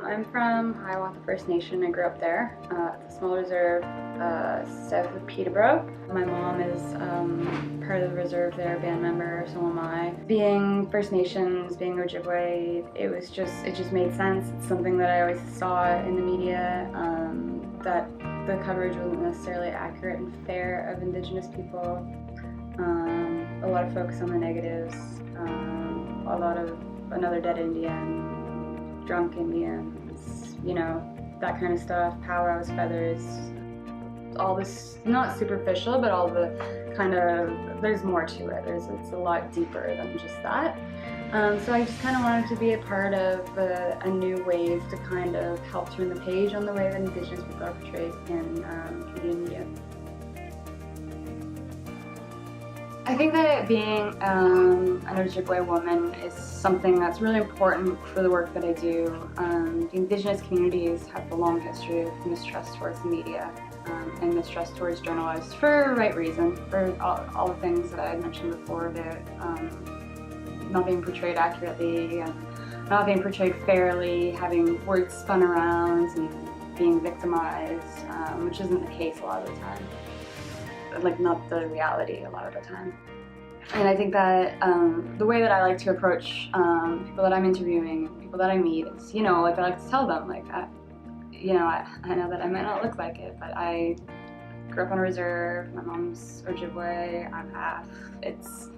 I'm from Hiawatha First Nation. I grew up there, at the small reserve south of Peterborough. My mom is part of the reserve there, band member, so am I. Being First Nations, being Ojibwe, it just made sense. It's something that I always saw in the media, that the coverage wasn't necessarily accurate and fair of Indigenous people. A lot of focus on the negatives, a lot of another dead Indian, drunk Indians, you know, that kind of stuff, powwows, feathers, all this, not superficial, but all the kind of, there's more to it. It's a lot deeper than just that. So I just kind of wanted to be a part of a new wave to kind of help turn the page on the way that Indigenous people are portrayed in Canadian media. I think that being an Ojibwe woman is something that's really important for the work that I do. The Indigenous communities have a long history of mistrust towards the media and mistrust towards journalists for the right reason, for all the things that I had mentioned before about not being portrayed accurately and not being portrayed fairly, having words spun around and being victimized, which isn't the case a lot of the time. Like, not the reality a lot of the time. And I think that the way that I like to approach people that I'm interviewing, people that I meet, is, you know, like I like to tell them, like, I know that I might not look like it, but I grew up on a reserve, my mom's Ojibwe, I'm half. It's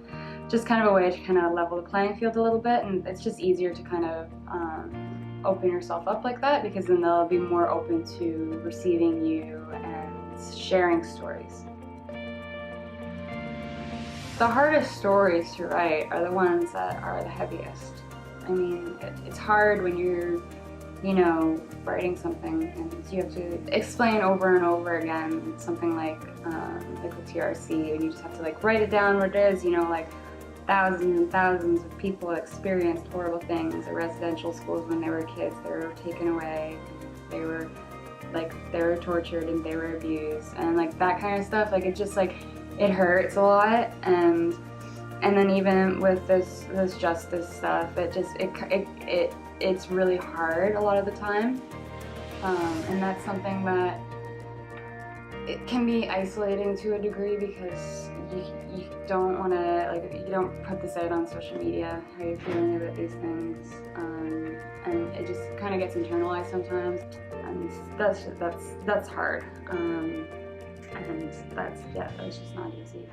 just kind of a way to kind of level the playing field a little bit, and it's just easier to kind of open yourself up like that, because then they'll be more open to receiving you and sharing stories. The hardest stories to write are the ones that are the heaviest. I mean, it's hard when you're, you know, writing something and you have to explain over and over again something like with TRC, and you just have to like write it down what it is, you know, like thousands and thousands of people experienced horrible things at residential schools when they were kids. They were taken away, they were tortured and they were abused, and like that kind of stuff. Like, it just like, it hurts a lot, and then even with this justice stuff, it's really hard a lot of the time, and that's something that it can be isolating to a degree, because you don't want to, like, you don't put this out on social media, how you're feeling about these things, and it just kind of gets internalized sometimes, and that's hard. And that's just not easy.